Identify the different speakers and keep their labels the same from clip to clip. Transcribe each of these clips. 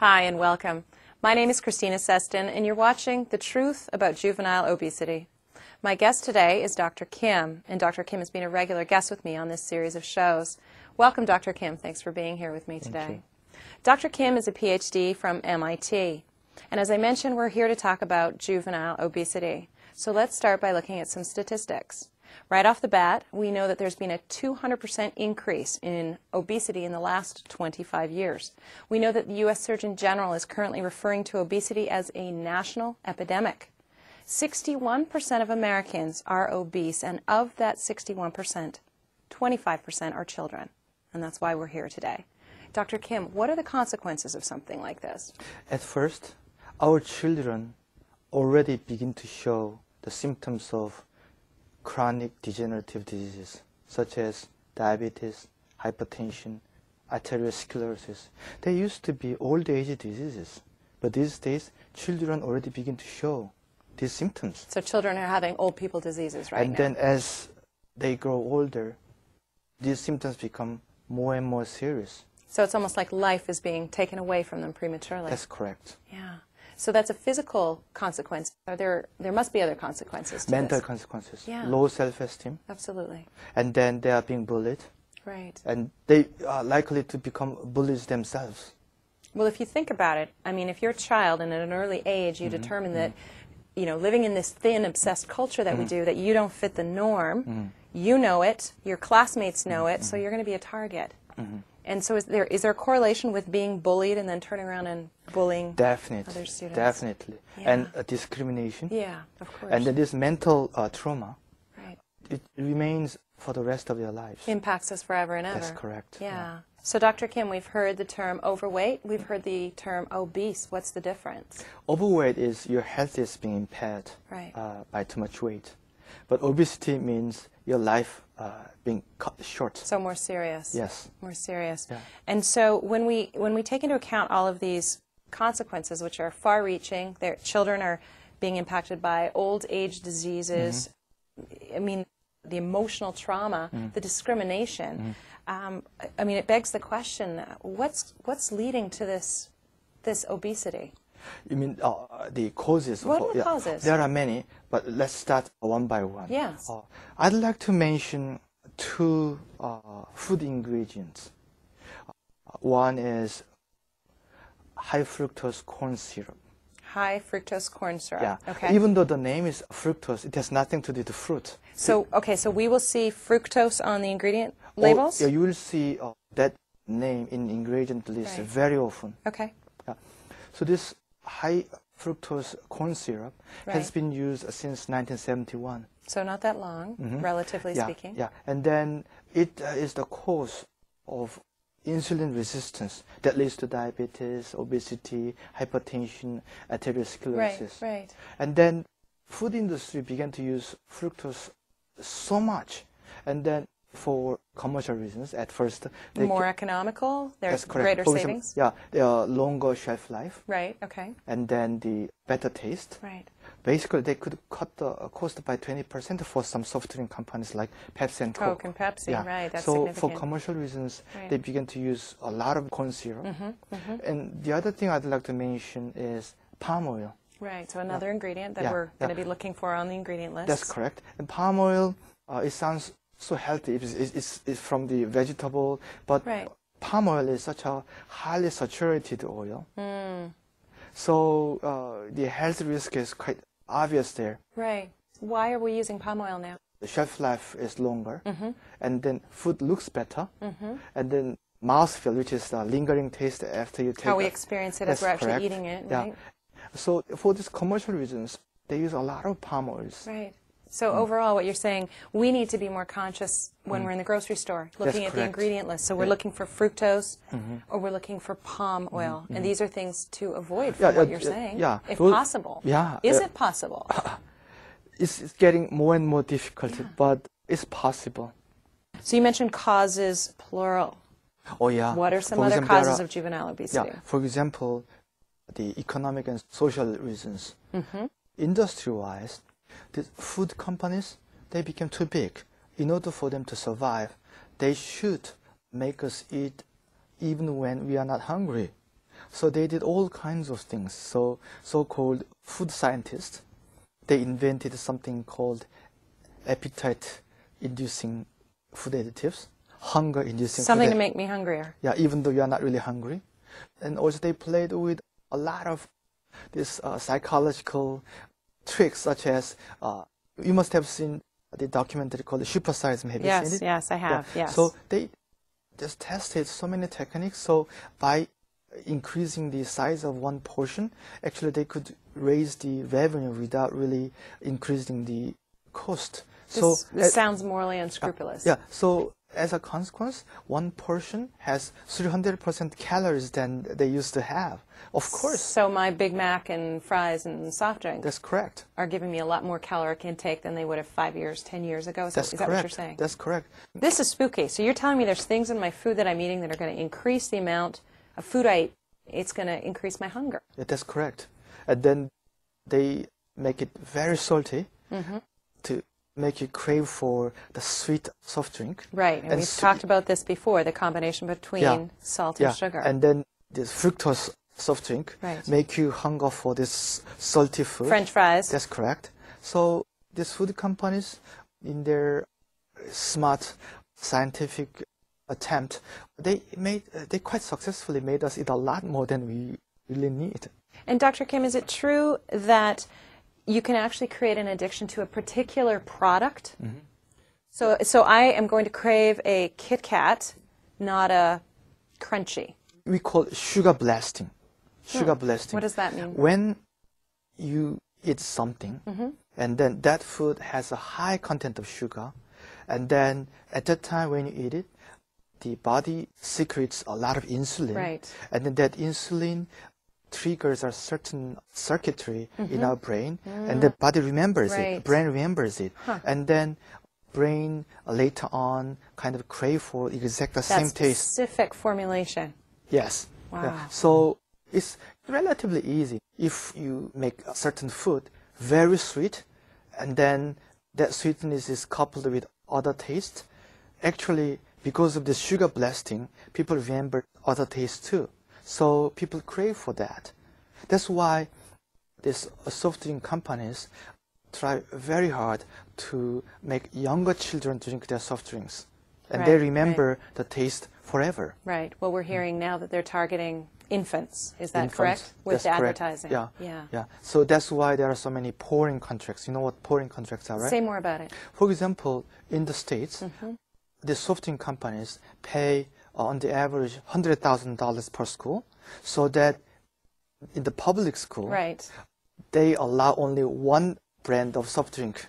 Speaker 1: Hi and welcome. My name is Christina Seston and you're watching The Truth About Juvenile Obesity. My guest today is Dr. Kim, and Dr. Kim has been a regular guest with me on this series of shows. Welcome, Dr. Kim. Thanks for being here with me today. Dr. Kim is a PhD from MIT, and as I mentioned, we're here to talk about juvenile obesity. So let's start by looking at some statistics. Right off the bat, we know that there's been a 200% increase in obesity in the last 25 years. We know that the U.S. Surgeon General is currently referring to obesity as a national epidemic. 61% of Americans are obese, and of that 61%, 25% are children. And that's why we're here today. Dr. Kim, what are the consequences of something like this?
Speaker 2: At first, our children already begin to show the symptoms of chronic degenerative diseases such as diabetes, hypertension, arteriosclerosis. They used to be old age diseases, but these days children already begin to show these symptoms.
Speaker 1: So children are having old people diseases right now.
Speaker 2: And then as they grow older, these symptoms become more and more serious.
Speaker 1: So it's almost like life is being taken away from them prematurely.
Speaker 2: That's correct.
Speaker 1: Yeah. So that's a physical consequence. There must be other consequences to
Speaker 2: Mental
Speaker 1: this.
Speaker 2: consequences.
Speaker 1: Yeah.
Speaker 2: Low self-esteem.
Speaker 1: Absolutely.
Speaker 2: And then they are being bullied.
Speaker 1: Right.
Speaker 2: And they are likely to become bullies themselves.
Speaker 1: Well, if you think about it, I mean, if you're a child and at an early age you determine that, you know, living in this thin, obsessed culture that we do, that you don't fit the norm, you know it, your classmates know it, so you're going to be a target. And so is there a correlation with being bullied and then turning around and bullying other students?
Speaker 2: Definitely.
Speaker 1: Yeah.
Speaker 2: And discrimination.
Speaker 1: Yeah, of course.
Speaker 2: And then this mental trauma,
Speaker 1: right.
Speaker 2: it remains for the rest of their lives.
Speaker 1: Impacts us forever and ever.
Speaker 2: That's correct.
Speaker 1: Yeah. So, Dr. Kim, we've heard the term overweight. We've heard the term obese. What's the difference?
Speaker 2: Overweight is your health is being impaired
Speaker 1: Right.
Speaker 2: by too much weight. But obesity means your life being cut short.
Speaker 1: So more serious.
Speaker 2: Yes.
Speaker 1: More serious.
Speaker 2: Yeah.
Speaker 1: And so when we take into account all of these consequences, which are far-reaching, their children are being impacted by old age diseases. I mean, the emotional trauma, the discrimination. I mean, it begs the question: what's leading to this obesity?
Speaker 2: You mean the causes?
Speaker 1: What are the causes?
Speaker 2: There are many, but let's start one by one.
Speaker 1: Yes.
Speaker 2: I'd like to mention two food ingredients. One is high fructose corn syrup.
Speaker 1: High fructose corn syrup.
Speaker 2: Yeah.
Speaker 1: Okay.
Speaker 2: Even though the name is fructose, it has nothing to do with fruit.
Speaker 1: So, okay, so we will see fructose on the ingredient labels?
Speaker 2: Yeah, you will see that name in ingredient list very often.
Speaker 1: Okay.
Speaker 2: Yeah. So this high fructose corn syrup has been used since 1971.
Speaker 1: So not that long, relatively speaking.
Speaker 2: Yeah, and then it is the cause of insulin resistance that leads to diabetes, obesity, hypertension, arteriosclerosis.
Speaker 1: Right.
Speaker 2: And then food industry began to use fructose so much, and then for commercial reasons, at first.
Speaker 1: More economical? There's
Speaker 2: That's correct.
Speaker 1: greater savings?
Speaker 2: Yeah, there are longer shelf life.
Speaker 1: Right, okay.
Speaker 2: And then the better taste.
Speaker 1: Right.
Speaker 2: Basically, they could cut the cost by 20% for some soft drink companies like Pepsi and Coke.
Speaker 1: Coke and Pepsi, right, that's
Speaker 2: so
Speaker 1: significant.
Speaker 2: for commercial reasons, they began to use a lot of corn syrup. And the other thing I'd like to mention is palm oil.
Speaker 1: Right, so another ingredient that we're going to be looking for on the ingredient list.
Speaker 2: That's correct. And palm oil, it sounds so healthy. It's from the vegetable, but palm oil is such a highly saturated oil. So the health risk is quite obvious there.
Speaker 1: Right. Why are we using palm oil now?
Speaker 2: The shelf life is longer, and then food looks better, and then mouthfeel, which is the lingering taste after you take it.
Speaker 1: How we experience it as we're actually eating it, right?
Speaker 2: So for these commercial reasons, they use a lot of palm oils.
Speaker 1: Right. So overall, what you're saying, we need to be more conscious when we're in the grocery store, looking at the ingredient list. So we're looking for fructose, or we're looking for palm oil. And these are things to avoid from what you're saying, if possible.
Speaker 2: Yeah.
Speaker 1: Is it possible?
Speaker 2: It's getting more and more difficult, but it's possible.
Speaker 1: So you mentioned causes, plural.
Speaker 2: Oh, yeah.
Speaker 1: What are some other causes of juvenile obesity?
Speaker 2: Yeah. For example, the economic and social reasons. Industry-wise, the food companies, they became too big. In order for them to survive, they should make us eat even when we are not hungry. So they did all kinds of things. So so-called food scientists, they invented something called appetite-inducing food additives, hunger-inducing
Speaker 1: Something
Speaker 2: food
Speaker 1: to make me hungrier.
Speaker 2: Yeah, even though you are not really hungry. And also they played with a lot of this psychological tricks, such as you must have seen the documentary called Super Size Me. Have you seen it?
Speaker 1: Yes, I have.
Speaker 2: Yeah.
Speaker 1: Yes.
Speaker 2: So they just tested so many techniques. So by increasing the size of one portion, actually they could raise the revenue without really increasing the cost.
Speaker 1: This sounds morally unscrupulous.
Speaker 2: Yeah. So as a consequence, one portion has 300% calories than they used to have. Of course.
Speaker 1: So my Big Mac and fries and soft drinks
Speaker 2: That's correct.
Speaker 1: are giving me a lot more caloric intake than they would have 5 years, 10 years ago. Is that what you're saying?
Speaker 2: That's correct.
Speaker 1: This is spooky. So you're telling me there's things in my food that I'm eating that are going to increase the amount of food I eat. It's going to increase my hunger.
Speaker 2: Yeah, that's correct. And then they make it very salty to make you crave for the sweet soft drink.
Speaker 1: Right. And we've talked about this before, the combination between salt and sugar.
Speaker 2: And then this fructose soft drink make you hunger for this salty food.
Speaker 1: French fries.
Speaker 2: That's correct. So these food companies, in their smart scientific attempt, they quite successfully made us eat a lot more than we really need.
Speaker 1: And Dr. Kim, is it true that you can actually create an addiction to a particular product? So I am going to crave a Kit Kat, not a Crunchy.
Speaker 2: We call it sugar blasting. Sugar blasting.
Speaker 1: What does that mean?
Speaker 2: When you eat something, and then that food has a high content of sugar, and then at that time when you eat it, the body secretes a lot of insulin.
Speaker 1: Right.
Speaker 2: And then that insulin triggers a certain circuitry in our brain, and the body remembers it, brain remembers it. And then brain later on kind of crave for exact the same taste.
Speaker 1: Specific formulation.
Speaker 2: Yes.
Speaker 1: Wow.
Speaker 2: Yeah. So it's relatively easy. If you make a certain food very sweet, and then that sweetness is coupled with other taste, actually, because of the sugar blasting, people remember other tastes too. So people crave for that. That's why these soft drink companies try very hard to make younger children drink their soft drinks. And they remember the taste forever.
Speaker 1: Right. Well, we're hearing now that they're targeting infants. Is that correct? With the advertising.
Speaker 2: Yeah. So that's why there are so many pouring contracts. You know what pouring contracts are, right?
Speaker 1: Say more about it.
Speaker 2: For example, in the States, the soft drink companies pay on the average $100,000 per school, so that in the public school, they allow only one brand of soft drink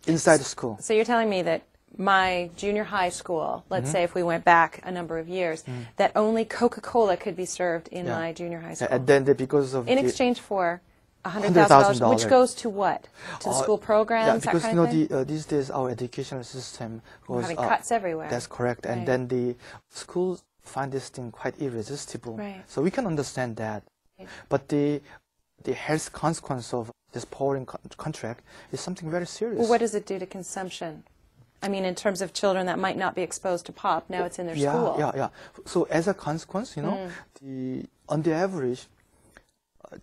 Speaker 2: inside the school.
Speaker 1: So you're telling me that my junior high school, let's say if we went back a number of years, that only Coca-Cola could be served in my junior high school.
Speaker 2: And then because of
Speaker 1: in exchange for $100,000, which goes to what? To the school programs,
Speaker 2: because
Speaker 1: that kind of thing?
Speaker 2: these days our educational system goes
Speaker 1: having cuts everywhere.
Speaker 2: That's correct. And then the schools find this thing quite irresistible. So we can understand that. But the health consequence of this pouring contract is something very serious.
Speaker 1: Well, what does it do to consumption? I mean, in terms of children that might not be exposed to pop, now it's in their school.
Speaker 2: Yeah. So as a consequence, on the average,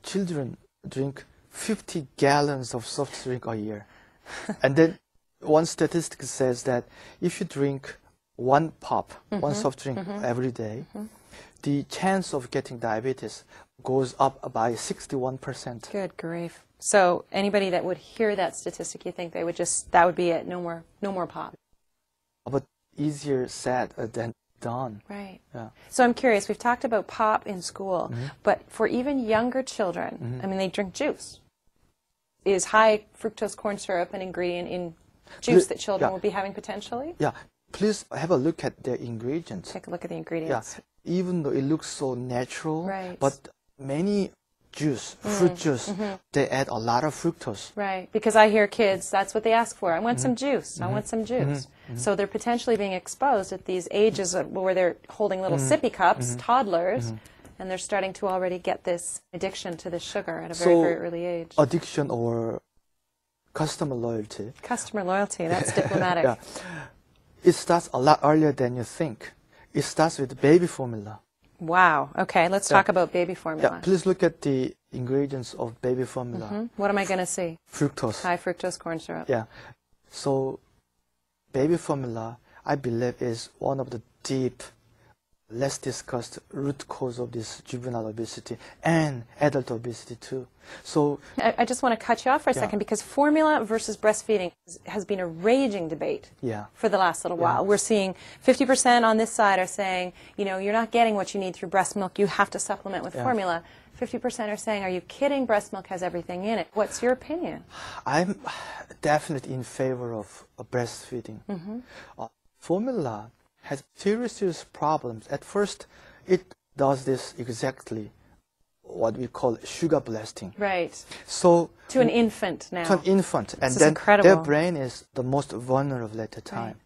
Speaker 2: children drink 50 gallons of soft drink a year. And then one statistic says that if you drink one pop, one soft drink every day, the chance of getting diabetes goes up by 61%.
Speaker 1: Good grief. So anybody that would hear that statistic, you think they would that would be it, no more pop.
Speaker 2: But easier said than done.
Speaker 1: Right.
Speaker 2: Yeah.
Speaker 1: So I'm curious, we've talked about pop in school, but for even younger children, I mean, they drink juice. Is high fructose corn syrup an ingredient in juice that children will be having potentially?
Speaker 2: Yeah. Please have a look at the ingredients.
Speaker 1: Take a look at the ingredients.
Speaker 2: Yeah. Even though it looks so natural, but many fruit juice, they add a lot of fructose.
Speaker 1: Right, because I hear kids, that's what they ask for. I want some juice. I want some juice. So they're potentially being exposed at these ages where they're holding little sippy cups, toddlers, and they're starting to already get this addiction to this sugar at a very, very early age.
Speaker 2: Addiction or customer loyalty.
Speaker 1: Customer loyalty, that's diplomatic.
Speaker 2: It starts a lot earlier than you think. It starts with baby formula.
Speaker 1: Wow. Okay, let's talk about baby formula.
Speaker 2: Yeah, please look at the ingredients of baby formula.
Speaker 1: What am I going to see?
Speaker 2: Fructose.
Speaker 1: High fructose corn syrup.
Speaker 2: Yeah. So baby formula, I believe, is one of the deep, less discussed root cause of this juvenile obesity and adult obesity too. So
Speaker 1: I just want to cut you off for a second, because formula versus breastfeeding has been a raging debate for the last little while. We're seeing 50% on this side are saying, you know, you're not getting what you need through breast milk, you have to supplement with formula. 50% are saying, are you kidding? Breast milk has everything in it. What's your opinion?
Speaker 2: I'm definitely in favor of breastfeeding. Formula has serious problems. At first, it does this exactly what we call sugar blasting.
Speaker 1: Right.
Speaker 2: So
Speaker 1: to an infant now.
Speaker 2: To an infant. And then their brain is the most vulnerable at the time.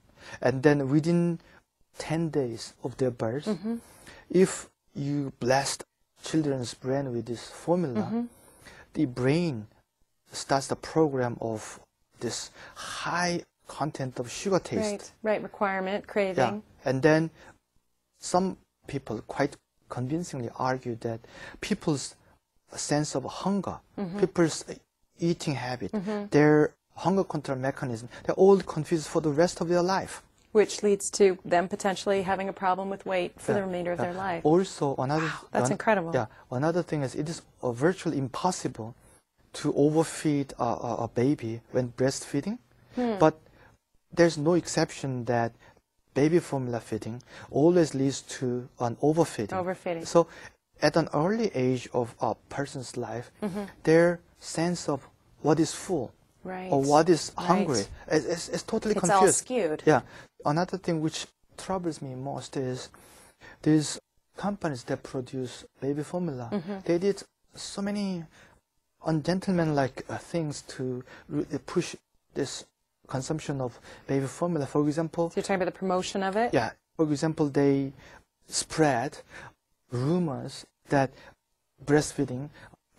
Speaker 2: And then within 10 days of their birth, if you blast children's brain with this formula, the brain starts the program of this high content of sugar taste.
Speaker 1: Right, requirement, craving.
Speaker 2: Yeah. And then some people quite convincingly argue that people's sense of hunger, people's eating habit, their hunger control mechanism, they're all confused for the rest of their life.
Speaker 1: Which leads to them potentially having a problem with weight for the remainder of their life.
Speaker 2: Also, another
Speaker 1: that's incredible.
Speaker 2: Yeah, another thing is it is virtually impossible to overfeed a baby when breastfeeding, but there's no exception that baby formula feeding always leads to an overfeeding.
Speaker 1: Overfeeding.
Speaker 2: So at an early age of a person's life, their sense of what is full or what is hungry is totally confused.
Speaker 1: It's all skewed.
Speaker 2: Yeah. Another thing which troubles me most is these companies that produce baby formula. They did so many ungentlemanlike things to push this consumption of baby formula. For example,
Speaker 1: so you're talking about the promotion of it?
Speaker 2: Yeah. For example, they spread rumors that breastfeeding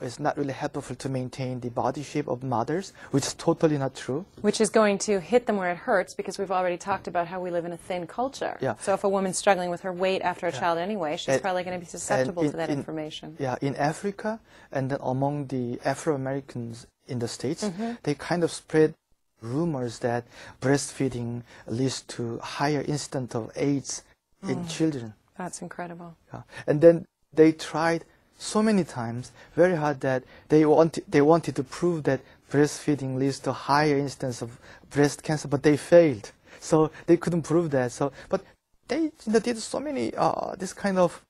Speaker 2: is not really helpful to maintain the body shape of mothers, which is totally not true.
Speaker 1: Which is going to hit them where it hurts, because we've already talked about how we live in a thin culture.
Speaker 2: Yeah.
Speaker 1: So if a woman's struggling with her weight after a child anyway, she's probably going to be susceptible to that information.
Speaker 2: Yeah, in Africa and then among the Afro-Americans in the States, they kind of spread rumors that breastfeeding leads to higher incidence of AIDS in children.
Speaker 1: That's incredible.
Speaker 2: Yeah. And then they tried so many times, very hard, that they wanted to prove that breastfeeding leads to higher incidence of breast cancer, but they failed. So they couldn't prove that. So, but they did so many this kind of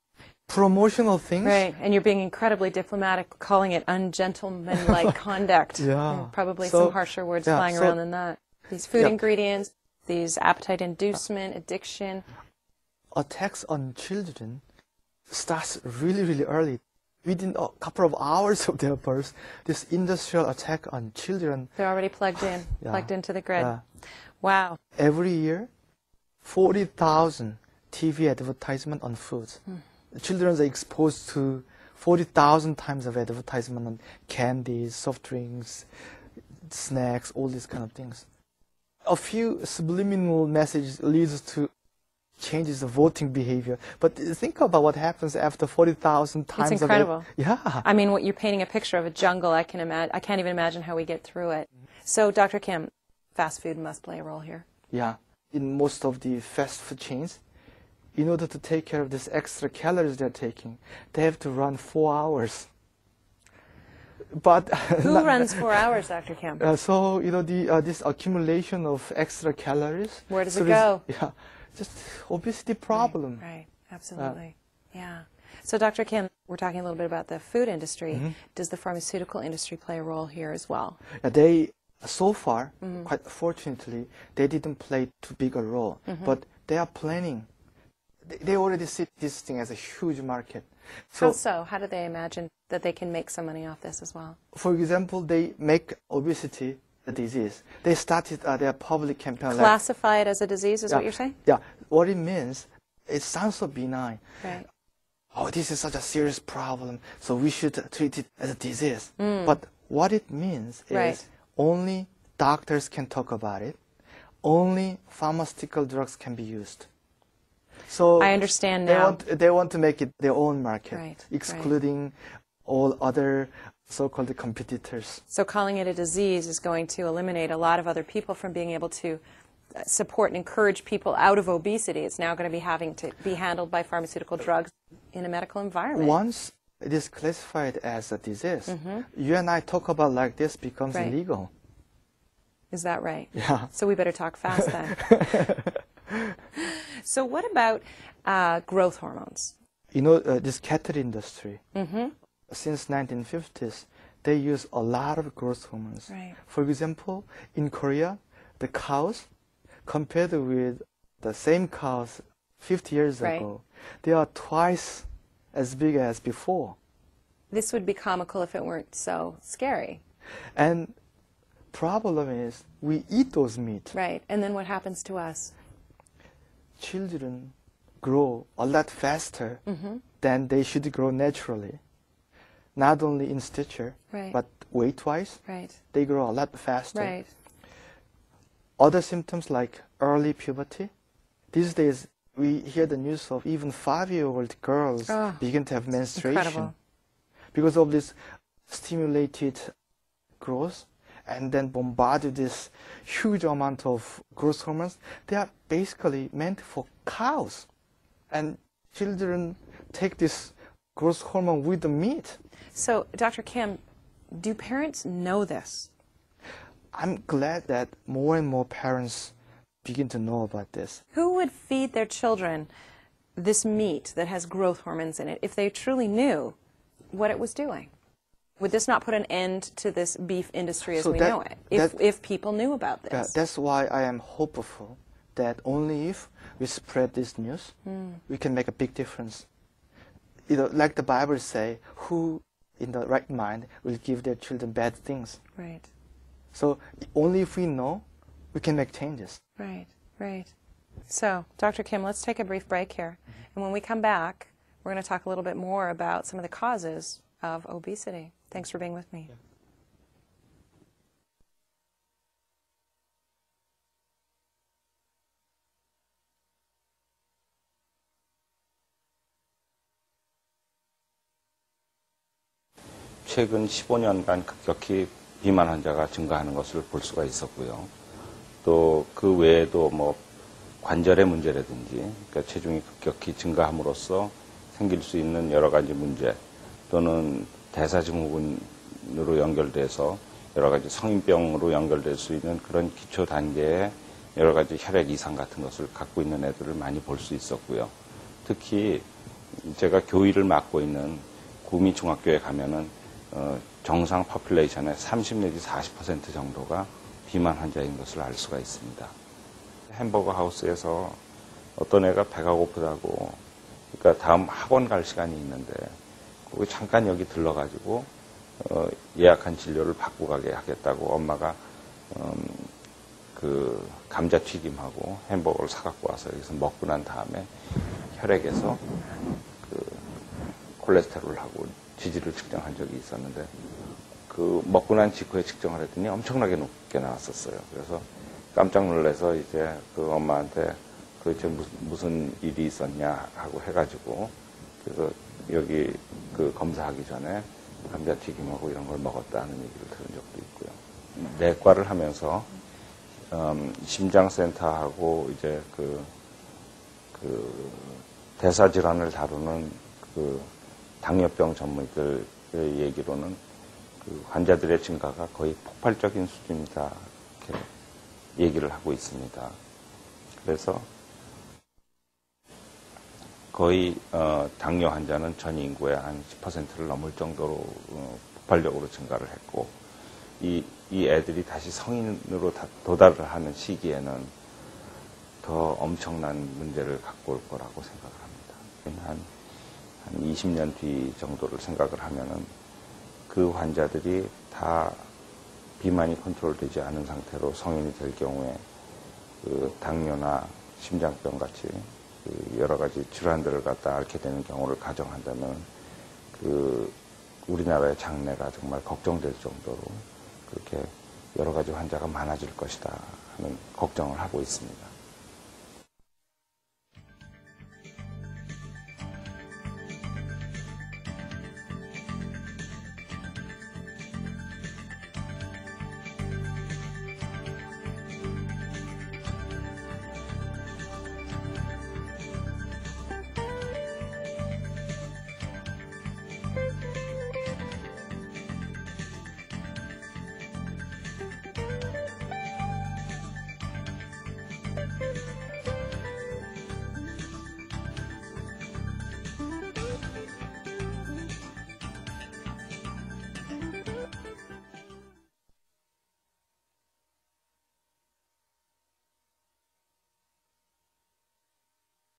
Speaker 2: promotional things.
Speaker 1: Right, and you're being incredibly diplomatic, calling it ungentlemanlike conduct.
Speaker 2: Yeah.
Speaker 1: Probably some harsher words flying around than that. These food ingredients, these appetite inducement, addiction.
Speaker 2: Attacks on children starts really, really early. Within a couple of hours of their birth, this industrial attack on children.
Speaker 1: They're already plugged in, plugged into the grid.
Speaker 2: Yeah.
Speaker 1: Wow.
Speaker 2: Every year, 40,000 TV advertisement on foods. Children are exposed to 40,000 times of advertisement on candies, soft drinks, snacks, all these kind of things. A few subliminal messages leads to changes the voting behavior. But think about what happens after 40,000 times.
Speaker 1: It's incredible.
Speaker 2: Yeah.
Speaker 1: I mean, what you're painting a picture of a jungle. I can't even imagine how we get through it. So, Dr. Kim, fast food must play a role here.
Speaker 2: Yeah. In most of the fast food chains, in order to take care of this extra calories they're taking, they have to run 4 hours. But
Speaker 1: who runs 4 hours, Dr. Kim?
Speaker 2: So you know this accumulation of extra calories.
Speaker 1: Where does it go?
Speaker 2: Yeah, just obesity problem.
Speaker 1: Right. Absolutely. Yeah. So, Dr. Kim, we're talking a little bit about the food industry. Does the pharmaceutical industry play a role here as well?
Speaker 2: They, so far, quite fortunately, they didn't play too big a role. But they are planning. They already see this thing as a huge market.
Speaker 1: So, how so? How do they imagine that they can make some money off this as well?
Speaker 2: For example, they make obesity a disease. They started their public campaign.
Speaker 1: Classify it as a disease is what you're saying?
Speaker 2: Yeah. What it means, it sounds so benign.
Speaker 1: Right.
Speaker 2: Oh, this is such a serious problem, so we should treat it as a disease. But what it means is only doctors can talk about it. Only pharmaceutical drugs can be used. So
Speaker 1: I understand now.
Speaker 2: They want to make it their own market,
Speaker 1: Right,
Speaker 2: excluding all other so-called competitors.
Speaker 1: So calling it a disease is going to eliminate a lot of other people from being able to support and encourage people out of obesity. It's now going to be having to be handled by pharmaceutical drugs in a medical environment.
Speaker 2: Once it is classified as a disease, you and I talk about like this becomes
Speaker 1: Right.
Speaker 2: illegal.
Speaker 1: Is that right?
Speaker 2: Yeah.
Speaker 1: So we better talk fast then. So what about growth hormones?
Speaker 2: You know, this cattle industry, since 1950s, they use a lot of growth hormones.
Speaker 1: Right.
Speaker 2: For example, in Korea, the cows, compared with the same cows 50 years
Speaker 1: Right.
Speaker 2: ago, they are twice as big as before.
Speaker 1: This would be comical if it weren't so scary.
Speaker 2: And problem is, we eat those meat.
Speaker 1: Right. And then what happens to us?
Speaker 2: Children grow a lot faster than they should grow naturally. Not only in stature,
Speaker 1: Right.
Speaker 2: but weight-wise,
Speaker 1: Right.
Speaker 2: they grow a lot faster.
Speaker 1: Right.
Speaker 2: Other symptoms like early puberty. These days, we hear the news of even 5-year-old girls begin to have menstruation.
Speaker 1: Incredible.
Speaker 2: Because of this stimulated growth, and then bombarded this huge amount of growth hormones. They are basically meant for cows. And children take this growth hormone with the meat.
Speaker 1: So, Dr. Kim, do parents know this?
Speaker 2: I'm glad that more and more parents begin to know about this.
Speaker 1: Who would feed their children this meat that has growth hormones in it if they truly knew what it was doing? Would this not put an end to this beef industry as we know it, if people knew about this?
Speaker 2: Yeah, that's why I am hopeful that only if we spread this news, we can make a big difference. You know, like the Bible say, who in the right mind will give their children bad things?
Speaker 1: Right.
Speaker 2: So only if we know, we can make changes.
Speaker 1: Right, right. So, Dr. Kim, let's take a brief break here. And when we come back, we're going to talk a little bit more about some of the causes of obesity. Thanks for being with me.
Speaker 2: Yeah.
Speaker 3: 최근 15년간 급격히 비만 환자가 증가하는 것을 볼 수가 있었고요. 또 그 외에도 뭐 관절의 문제라든지 그러니까 체중이 급격히 증가함으로써 생길 수 있는 여러 가지 문제 또는 대사증후군으로 연결돼서 여러 가지 성인병으로 연결될 수 있는 그런 기초 단계의 여러 가지 혈액 이상 같은 것을 갖고 있는 애들을 많이 볼 수 있었고요. 특히 제가 교의를 맡고 있는 구미 중학교에 가면은 정상 퍼퓰레이션의 30 내지 40% 정도가 비만 환자인 것을 알 수가 있습니다. 햄버거 하우스에서 어떤 애가 배가 고프다고 그러니까 다음 학원 갈 시간이 있는데 거기 잠깐 여기 들러가지고 예약한 진료를 받고 가게 하겠다고 엄마가 그 감자튀김하고 햄버거를 사갖고 와서 여기서 먹고 난 다음에 혈액에서 그 콜레스테롤하고 지지를 측정한 적이 있었는데 그 먹고 난 직후에 측정을 했더니 엄청나게 높게 나왔었어요. 그래서 깜짝 놀라서 이제 그 엄마한테 도대체 무슨 일이 있었냐 하고 해가지고 그래서 여기 그 검사하기 전에 감자튀김하고 이런 걸 먹었다는 얘기를 들은 적도 있고요. 내과를 하면서 심장센터하고 이제 그 대사질환을 다루는 그 당뇨병 전문의들의 얘기로는 그 환자들의 증가가 거의 폭발적인 수준이다 이렇게 얘기를 하고 있습니다. 그래서 거의 당뇨 환자는 전 인구의 한 10%를 넘을 정도로 폭발적으로 증가를 했고 이 애들이 다시 성인으로 도달을 하는 시기에는 더 엄청난 문제를 갖고 올 거라고 생각을 합니다. 한 20년 뒤 정도를 생각을 하면은 그 환자들이 다 비만이 컨트롤되지 않은 상태로 성인이 될 경우에 그 당뇨나 심장병 같이 그 여러 가지 질환들을 갖다 앓게 되는 경우를 가정한다면 그 우리나라의 장래가 정말 걱정될 정도로 그렇게 여러 가지 환자가 많아질 것이다 하는 걱정을 하고 있습니다.